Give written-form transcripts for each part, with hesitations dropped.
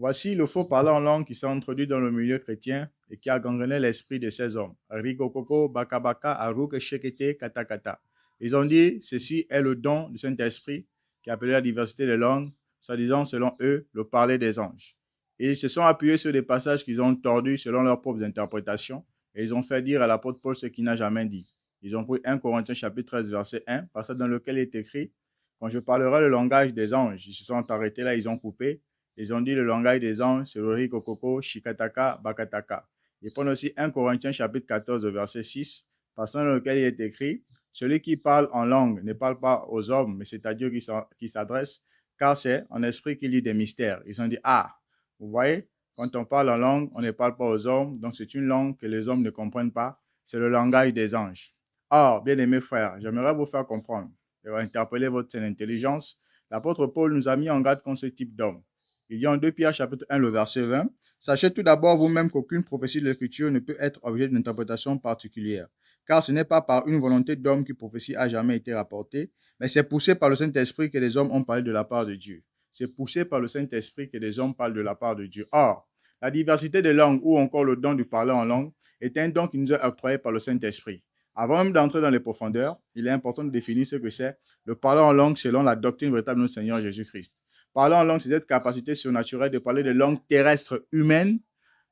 Voici le faux parler en langue qui s'est introduit dans le milieu chrétien et qui a gangréné l'esprit de ces hommes. Rigokoko, Bakabaka, Aruk, Shekete, Katakata. Ils ont dit, ceci est le don du Saint-Esprit qui a appelé la diversité des langues, soi-disant, selon eux, le parler des anges. Et ils se sont appuyés sur des passages qu'ils ont tordus selon leurs propres interprétations et ils ont fait dire à l'apôtre Paul ce qu'il n'a jamais dit. Ils ont pris 1 Corinthiens chapitre 13, verset 1, passage dans lequel il est écrit, quand je parlerai le langage des anges, ils se sont arrêtés là, ils ont coupé. Ils ont dit le langage des anges, c'est le rikokoko, shikataka, bakataka. Ils prennent aussi 1 Corinthiens chapitre 14, verset 6, passant dans lequel il est écrit, celui qui parle en langue ne parle pas aux hommes, mais c'est à Dieu qui s'adresse, car c'est en esprit qu'il lit des mystères. Ils ont dit, ah, vous voyez, quand on parle en langue, on ne parle pas aux hommes, donc c'est une langue que les hommes ne comprennent pas, c'est le langage des anges. Or, bien-aimés frères, j'aimerais vous faire comprendre et interpeller votre intelligence. L'apôtre Paul nous a mis en garde contre ce type d'homme. Il dit en 2 Pierre chapitre 1, le verset 20, « Sachez tout d'abord vous-même qu'aucune prophétie de l'Écriture ne peut être objet d'une interprétation particulière, car ce n'est pas par une volonté d'homme que prophétie a jamais été rapportée, mais c'est poussé par le Saint-Esprit que les hommes ont parlé de la part de Dieu. » C'est poussé par le Saint-Esprit que les hommes parlent de la part de Dieu. Or, la diversité des langues ou encore le don du parler en langue est un don qui nous est octroyé par le Saint-Esprit. Avant même d'entrer dans les profondeurs, il est important de définir ce que c'est le parler en langue selon la doctrine véritable de notre Seigneur Jésus-Christ. Parler en langue, c'est cette capacité surnaturelle de parler des langues terrestres humaines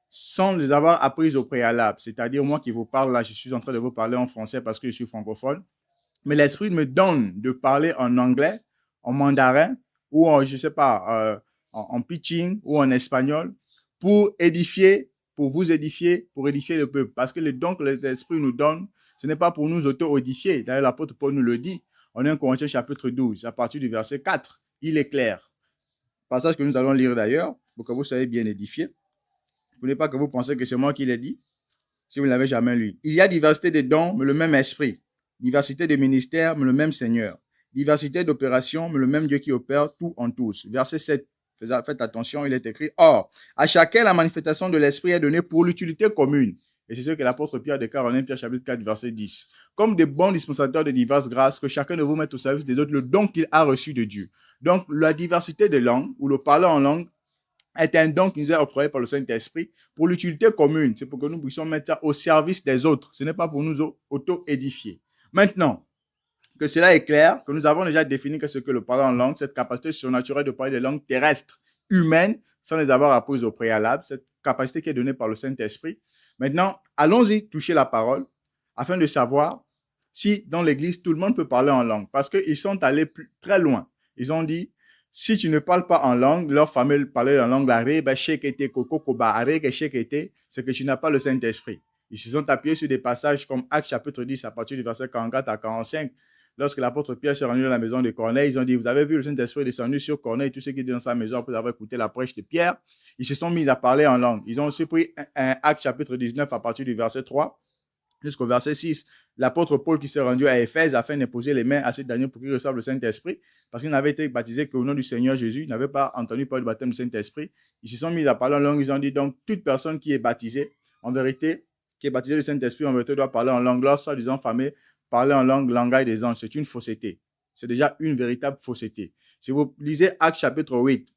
sans les avoir apprises au préalable. C'est-à-dire, moi qui vous parle là, je suis en train de vous parler en français parce que je suis francophone, mais l'Esprit me donne de parler en anglais, en mandarin, ou en, je sais pas, en pitching ou en espagnol, pour édifier, pour vous édifier, pour édifier le peuple. Parce que le don que l'Esprit nous donne, ce n'est pas pour nous auto-édifier. D'ailleurs, l'apôtre Paul nous le dit. On est en Corinthiens chapitre 12, à partir du verset 4. Il est clair. Passage que nous allons lire d'ailleurs, pour que vous soyez bien édifiés. Vous n'êtes pas que vous pensez que c'est moi qui l'ai dit, si vous ne l'avez jamais lu. Il y a diversité de dons, mais le même esprit. Diversité de ministères, mais le même Seigneur. Diversité d'opérations, mais le même Dieu qui opère tout en tous. Verset 7. Faites attention, il est écrit, « Or, à chacun la manifestation de l'esprit est donnée pour l'utilité commune. » Et c'est ce que l'apôtre Pierre déclare en 1 Pierre chapitre 4, verset 10. Comme des bons dispensateurs de diverses grâces, que chacun de vous mette au service des autres le don qu'il a reçu de Dieu. Donc, la diversité des langues, ou le parler en langue, est un don qui nous est octroyé par le Saint-Esprit pour l'utilité commune. C'est pour que nous puissions mettre ça au service des autres. Ce n'est pas pour nous auto-édifier. Maintenant, que cela est clair, que nous avons déjà défini ce que le parler en langue, cette capacité surnaturelle de parler des langues terrestres, humaines, sans les avoir apprises au préalable, cette capacité qui est donnée par le Saint-Esprit. Maintenant, allons-y toucher la parole afin de savoir si dans l'Église, tout le monde peut parler en langue. Parce qu'ils sont allés très loin. Ils ont dit, si tu ne parles pas en langue, leur famille parlait en langue, c'est que tu n'as pas le Saint-Esprit. Ils se sont appuyés sur des passages comme Actes chapitre 10 à partir du verset 44 à 45. Lorsque l'apôtre Pierre s'est rendu dans la maison de Corneille, ils ont dit, vous avez vu le Saint-Esprit descendu sur Corneille, tout ce qui était dans sa maison après avoir écouté la prêche de Pierre. Ils se sont mis à parler en langue. Ils ont aussi pris un Acte chapitre 19 à partir du verset 3 jusqu'au verset 6. L'apôtre Paul qui s'est rendu à Éphèse afin d'imposer les mains à ces derniers pour qu'ils reçoivent le Saint-Esprit, parce qu'ils n'avaient été baptisés qu'au nom du Seigneur Jésus, ils n'avaient pas entendu parler du baptême du Saint-Esprit. Ils se sont mis à parler en langue, ils ont dit donc toute personne qui est baptisée, en vérité, qui est baptisée du Saint-Esprit, en vérité doit parler en langue, leur soi-disant famille, parler en langue, langage des anges, c'est une fausseté. C'est déjà une véritable fausseté. Si vous lisez Actes chapitre 8,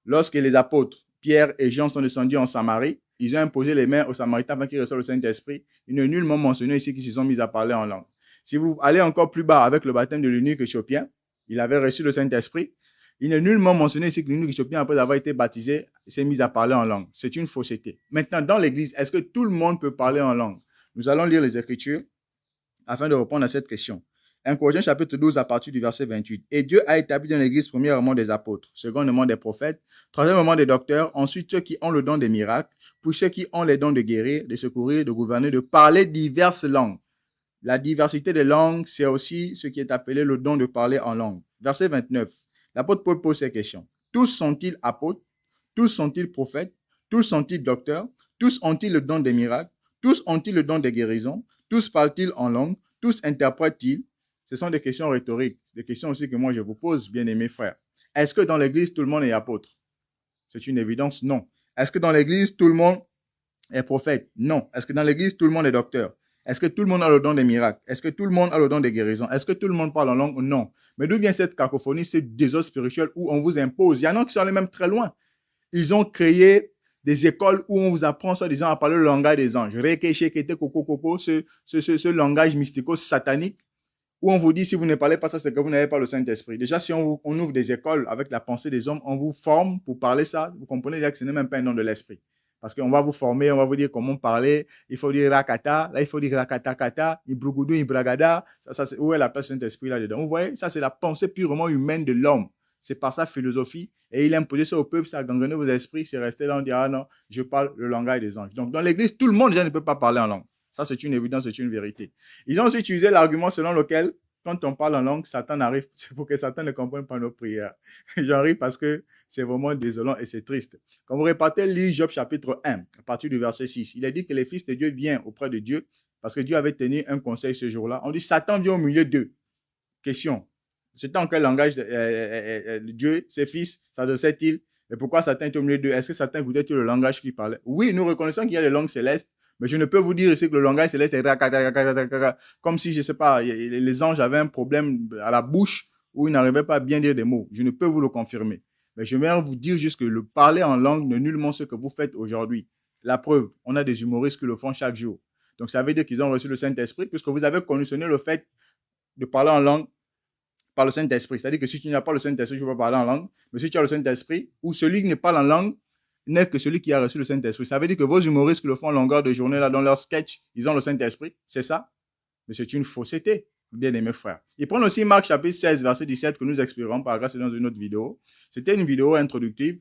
lorsque les apôtres Pierre et Jean sont descendus en Samarie, ils ont imposé les mains aux Samaritains avant qu'ils reçoivent le Saint-Esprit. Il n'est nullement mentionné ici qu'ils se sont mis à parler en langue. Si vous allez encore plus bas avec le baptême de l'eunuque éthiopien, il avait reçu le Saint-Esprit. Il n'est nullement mentionné ici que l'eunuque éthiopien, après avoir été baptisé, s'est mis à parler en langue. C'est une fausseté. Maintenant, dans l'Église, est-ce que tout le monde peut parler en langue? Nous allons lire les Écritures afin de répondre à cette question. 1 Corinthiens chapitre 12 à partir du verset 28. Et Dieu a établi dans l'Église premièrement des apôtres, secondement des prophètes, troisièmement des docteurs, ensuite ceux qui ont le don des miracles, puis ceux qui ont les dons de guérir, de secourir, de gouverner, de parler diverses langues. La diversité des langues, c'est aussi ce qui est appelé le don de parler en langue. Verset 29. L'apôtre Paul pose ces questions. Tous sont-ils apôtres? Tous sont-ils prophètes? Tous sont-ils docteurs? Tous ont-ils le don des miracles? Tous ont-ils le don des guérisons? Tous parlent-ils en langue? Tous interprètent-ils? Ce sont des questions rhétoriques, des questions aussi que moi je vous pose, bien-aimés frères. Est-ce que dans l'Église, tout le monde est apôtre? C'est une évidence, non. Est-ce que dans l'Église, tout le monde est prophète? Non. Est-ce que dans l'Église, tout le monde est docteur? Est-ce que tout le monde a le don des miracles? Est-ce que tout le monde a le don des guérisons? Est-ce que tout le monde parle en langue? Non. Mais d'où vient cette cacophonie, ce désordre spirituel où on vous impose? Il y en a qui sont allés même très loin. Ils ont créé des écoles où on vous apprend soi-disant à parler le langage des anges. Reke, shekete, koko, koko, ce langage mystico-satanique où on vous dit si vous ne parlez pas ça, c'est que vous n'avez pas le Saint-Esprit. Déjà, si on ouvre des écoles avec la pensée des hommes, on vous forme pour parler ça. Vous comprenez déjà que ce n'est même pas un nom de l'Esprit. Parce qu'on va vous former, on va vous dire comment parler. Il faut dire rakata, là il faut dire rakatakata, ibrugudu, ibragada. Où est la place du Saint-Esprit là-dedans? Vous voyez, ça c'est la pensée purement humaine de l'homme. C'est par sa philosophie. Et il a imposé ça au peuple, ça a gangrené vos esprits, c'est resté là, on dit, ah non, je parle le langage des anges. Donc dans l'église, tout le monde déjà ne peut pas parler en langue. Ça c'est une évidence, c'est une vérité. Ils ont aussi utilisé l'argument selon lequel quand on parle en langue, Satan arrive, c'est pour que Satan ne comprenne pas nos prières. J'en ris parce que c'est vraiment désolant et c'est triste. Quand vous repartez lire Job chapitre 1, à partir du verset 6, il a dit que les fils de Dieu viennent auprès de Dieu parce que Dieu avait tenu un conseil ce jour-là. On dit Satan vient au milieu d'eux. Question. C'était en quel langage Dieu, ses fils, s'adressait-il? Et pourquoi Satan était au milieu d'eux? Est-ce que Satan écoutait-il le langage qu'il parlait? Oui, nous reconnaissons qu'il y a les langues célestes, mais je ne peux vous dire ici que le langage céleste est comme si, je ne sais pas, les anges avaient un problème à la bouche où ils n'arrivaient pas à bien dire des mots. Je ne peux vous le confirmer. Mais je vais vous dire juste que le parler en langue n'est nullement ce que vous faites aujourd'hui. La preuve, on a des humoristes qui le font chaque jour. Donc ça veut dire qu'ils ont reçu le Saint-Esprit puisque vous avez conditionné le fait de parler en langue par le Saint-Esprit. C'est-à-dire que si tu n'as pas le Saint-Esprit, tu peux parler en langue. Mais si tu as le Saint-Esprit, ou celui qui ne parle en langue n'est que celui qui a reçu le Saint-Esprit. Ça veut dire que vos humoristes qui le font en longueur de journée, là, dans leur sketch, ils ont le Saint-Esprit. C'est ça? Mais c'est une fausseté, bien aimés frères. Ils prennent aussi Marc chapitre 16, verset 17, que nous explorerons par grâce dans une autre vidéo. C'était une vidéo introductive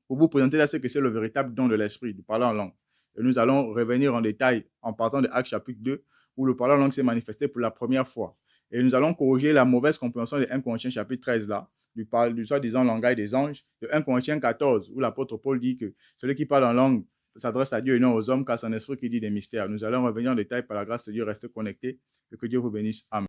pour vous présenter là ce que c'est le véritable don de l'Esprit, de parler en langue. Et nous allons revenir en détail en partant de Actes chapitre 2, où le parler en langue s'est manifesté pour la première fois. Et nous allons corriger la mauvaise compréhension de 1 Corinthiens chapitre 13 là, du soi-disant langage des anges, de 1 Corinthiens 14, où l'apôtre Paul dit que celui qui parle en langue s'adresse à Dieu et non aux hommes, car c'est un esprit qui dit des mystères. Nous allons revenir en détail par la grâce de Dieu, restez connectés et que Dieu vous bénisse. Amen.